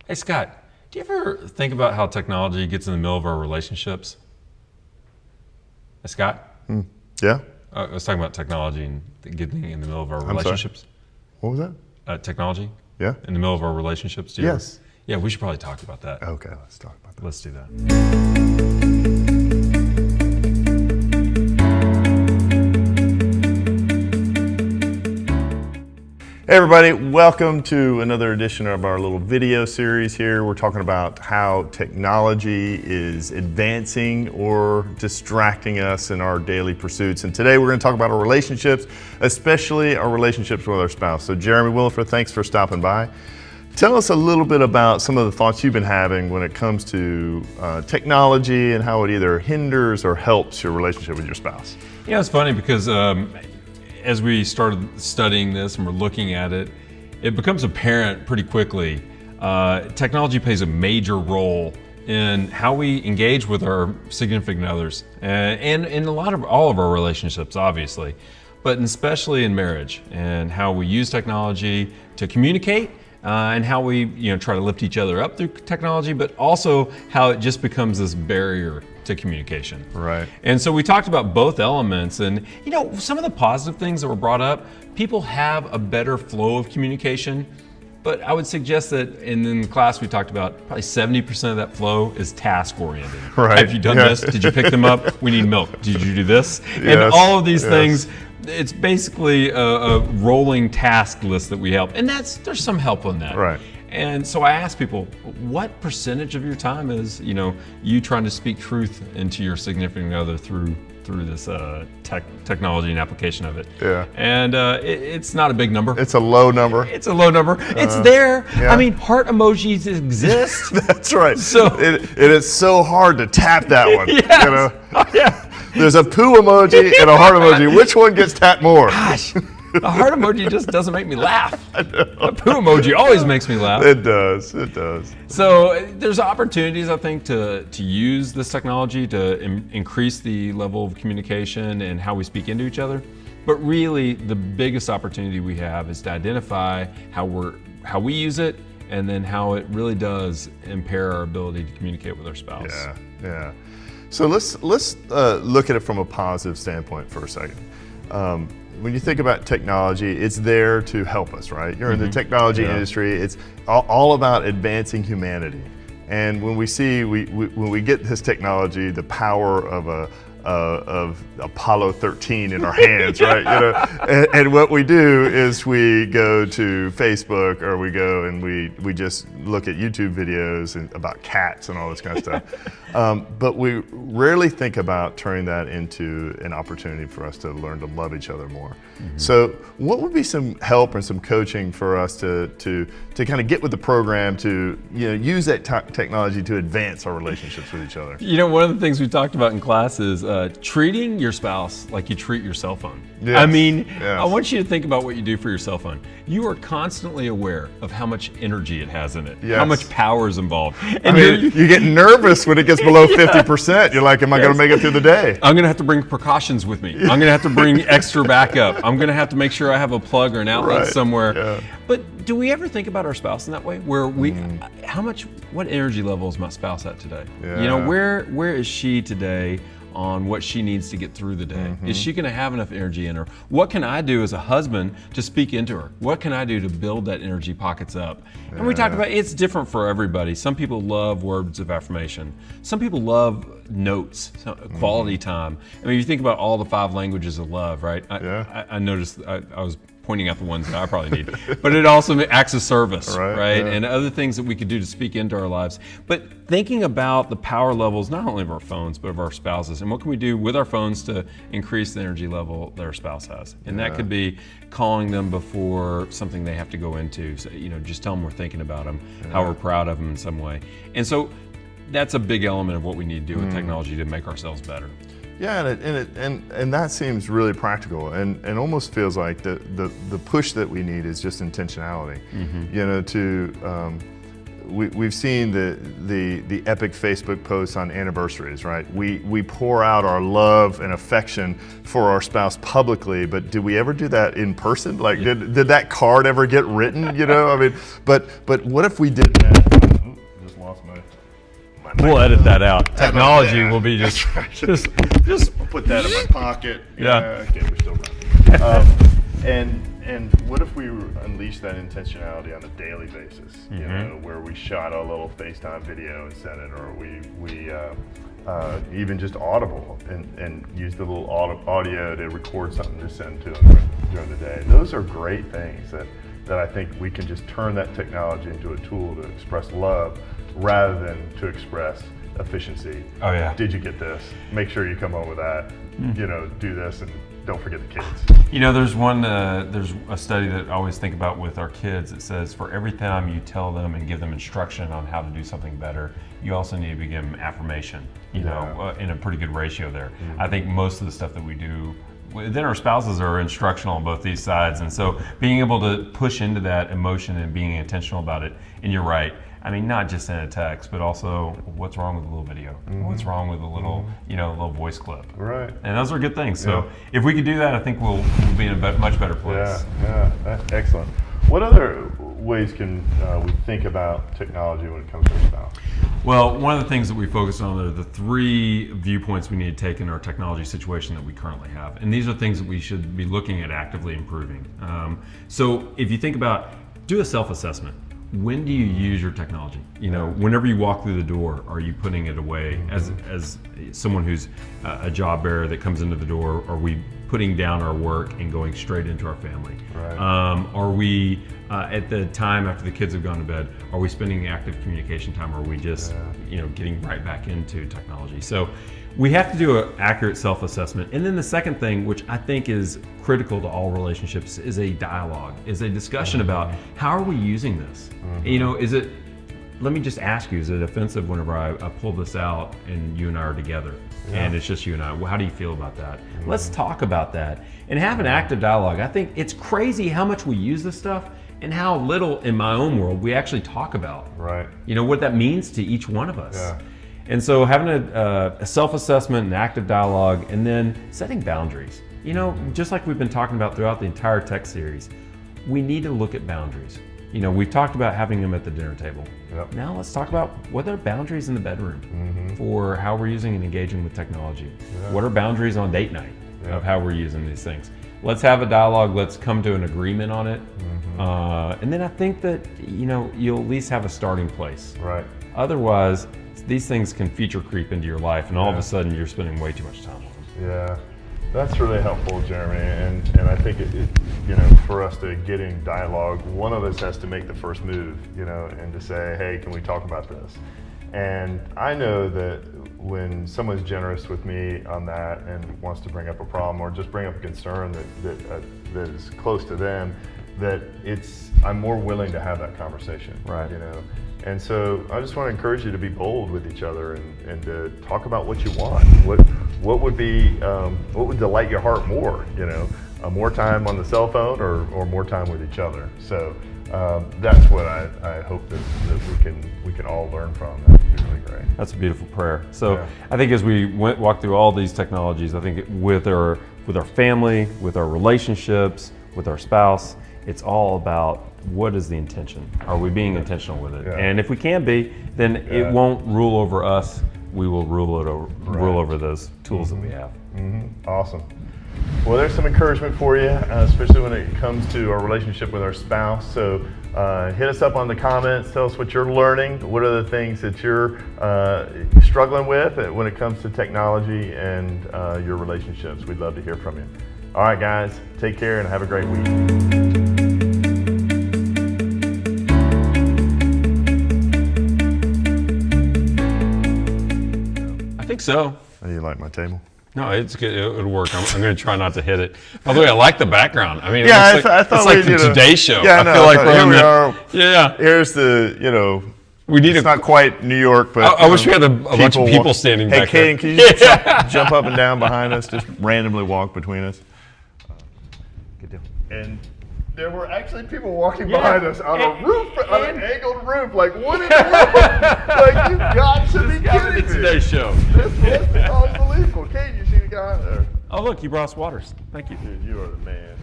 Hey, Scott, do you ever think about how technology gets in the middle of our relationships? Hey, Scott? Yeah? I was talking about technology and getting in the middle of our relationships. What was that? Technology? Yeah? In the middle of our relationships? Do you ever- Yes. Yeah, we should probably talk about that. Okay, let's talk about that. Let's do that. Hey everybody, welcome to another edition of our little video series here. We're talking about how technology is advancing or distracting us in our daily pursuits. And today we're going to talk about our relationships, especially our relationships with our spouse. So Jeremy Williford, thanks for stopping by. Tell us a little bit about some of the thoughts you've been having when it comes to technology and how it either hinders or helps your relationship with your spouse. Yeah, it's funny because as we started studying this and we're looking at it, it becomes apparent pretty quickly. Technology plays a major role in how we engage with our significant others, and in all of our relationships, obviously, but especially in marriage, and how we use technology to communicate, and how we try to lift each other up through technology, but also how it just becomes this barrier to communication. Right. And so we talked about both elements, and some of the positive things that were brought up, people have a better flow of communication, but I would suggest that in the class we talked about probably 70% of that flow is task oriented. Right. Have you done this? Did you pick them up? We need milk. Did you do this? And Yes. all of these things, it's basically a rolling task list that we help, and there's some help on that. Right. And so I ask people, what percentage of your time is you trying to speak truth into your significant other through this technology and application of it? Yeah. And it's not a big number. It's a low number. It's a low number. It's there. yeah. I mean, heart emojis exist. That's right. So- it is so hard to tap that one. Yes. Oh, yeah. There's a poo emoji and a heart emoji. Which one gets tapped more? Gosh, the heart emoji just doesn't make me laugh. The poo emoji always makes me laugh. It does. It does. So there's opportunities, I think, to use this technology to increase the level of communication and how we speak into each other. But really, the biggest opportunity we have is to identify how we use it, and then how it really does impair our ability to communicate with our spouse. Yeah. Yeah. So let's look at it from a positive standpoint for a second. When you think about technology, it's there to help us, right? You're in the technology industry. It's all about advancing humanity. And when we get this technology, the power of Apollo 13 in our hands, right? And what we do is we go to Facebook, or we go and we just look at YouTube videos about cats and all this kind of stuff. But we rarely think about turning that into an opportunity for us to learn to love each other more. Mm-hmm. So what would be some help and some coaching for us to kind of get with the program to use that technology to advance our relationships with each other? One of the things we talked about in class is treating your spouse like you treat your cell phone. Yes. I mean, Yes. I want you to think about what you do for your cell phone. You are constantly aware of how much energy it has in it, Yes. how much power is involved. I mean, you get nervous when it gets below 50%. You're like, am I going to make it through the day? I'm going to have to bring precautions with me. I'm going to have to bring extra backup. I'm going to have to make sure I have a plug or an outlet Right. somewhere. Yeah. But do we ever think about our spouse in that way? Where what energy level is my spouse at today? Yeah. Where is she today on what she needs to get through the day? Mm-hmm. Is she going to have enough energy in her? What can I do as a husband to speak into her? What can I do to build that energy pockets up? And we talked about it's different for everybody. Some people love words of affirmation. Some people love notes, quality time. I mean, you think about all the 5 languages of love, right? I noticed I was pointing out the ones that I probably need. But it also acts as service, right? Yeah. And other things that we could do to speak into our lives. But thinking about the power levels, not only of our phones, but of our spouses, and what can we do with our phones to increase the energy level that our spouse has? And that could be calling them before something they have to go into. So, just tell them we're thinking about them, how we're proud of them in some way. And so that's a big element of what we need to do with technology to make ourselves better. Yeah, and that seems really practical, and almost feels like the push that we need is just intentionality. We've seen the epic Facebook posts on anniversaries, right? We pour out our love and affection for our spouse publicly, but do we ever do that in person? Like, did that card ever get written? I mean, but what if we did that lost my We'll edit that out. Technology will be just I'll put that in my pocket. Yeah. Okay, we're still running. And what if we unleash that intentionality on a daily basis? You know, where we shot a little FaceTime video and sent it, or we even just audible and use the little audio to record something to send to them during the day. Those are great things that I think we can just turn that technology into a tool to express love rather than to express efficiency. Oh yeah. Did you get this? Make sure you come home with that. You know, do this and don't forget the kids. You know, there's a study that I always think about with our kids. It says for every time you tell them and give them instruction on how to do something better, you also need to give them affirmation, you know, in a pretty good ratio there. I think most of the stuff that we do, then our spouses are instructional on both these sides. And so being able to push into that emotion and being intentional about it, and you're right, I mean, not just in a text, but also what's wrong with a little video? What's wrong with a little, you know, a little voice clip? Right. And those are good things. So if we could do that, I think we'll be in a much better place. Yeah, that's excellent. What other ways can we think about technology when it comes to our spouse? Well, one of the things that we focus on are the 3 viewpoints we need to take in our technology situation that we currently have. And these are things that we should be looking at actively improving. So if you think about, do a self-assessment. When do you use your technology? You know, whenever you walk through the door, are you putting it away? As someone who's a job bearer that comes into the door, are we putting down our work and going straight into our family? Right. Are we, at the time after the kids have gone to bed, are we spending active communication time, or are we just, you know, getting right back into technology? So we have to do an accurate self-assessment. And then the second thing, which I think is critical to all relationships, is a dialogue, is a discussion about how are we using this? You know, is it, let me just ask you, is it offensive whenever I pull this out and you and I are together and it's just you and I? Well, how do you feel about that? Let's talk about that and have an active dialogue. I think it's crazy how much we use this stuff and how little in my own world we actually talk about. Right. You know, what that means to each one of us. Yeah. And so having a self-assessment, an active dialogue, and then setting boundaries. You know, just like we've been talking about throughout the entire tech series, we need to look at boundaries. You know, we've talked about having them at the dinner table. Yep. Now let's talk about what are boundaries in the bedroom for how we're using and engaging with technology. What are boundaries on date night of how we're using these things? Let's have a dialogue. Let's come to an agreement on it. And then I think that, you know, you'll at least have a starting place. Right. Otherwise, these things can feature creep into your life, and all of a sudden you're spending way too much time with them. Yeah, that's really helpful, Jeremy. And I think it, you know, for us to get in dialogue, one of us has to make the first move, you know, and to say, hey, can we talk about this? And I know that when someone's generous with me on that and wants to bring up a problem or just bring up a concern that is close to them, that I'm more willing to have that conversation. Right. You know. And so I just want to encourage you to be bold with each other and to talk about what you want. What would delight your heart more? You know, more time on the cell phone or more time with each other. So that's what I hope that we can all learn from. That would be really great. That's a beautiful prayer. So I think as we walk through all these technologies, I think with our family, with our relationships, with our spouse, it's all about what is the intention? Are we being intentional with it? Yeah. And if we can be, then it won't rule over us. We will rule over those tools that we have. Awesome. Well, there's some encouragement for you, especially when it comes to our relationship with our spouse. So hit us up on the comments. Tell us what you're learning. What are the things that you're struggling with when it comes to technology and your relationships? We'd love to hear from you. All right, guys, take care and have a great week. I think so. How do you like my table? No, it's good. It'll work. I'm going to try not to hit it. By the way, I like the background. I mean, Yeah, it's I thought it's like we the did Today Show. Yeah, I no, feel like we're here on we the, are. Yeah. Here's the, you know, We need it's not quite New York, but I wish we had a bunch of people standing Hey, back Caden, there. can you just jump up and down behind us? Just randomly walk between us. Good deal. And there were actually people walking behind us on a roof, on an angled roof. Like, what is going Like, you got to be kidding me. Today Show. This was unbelievable. Caden, you see the guy there? Oh, look, you brought us waters. Thank you. Dude, you are the man.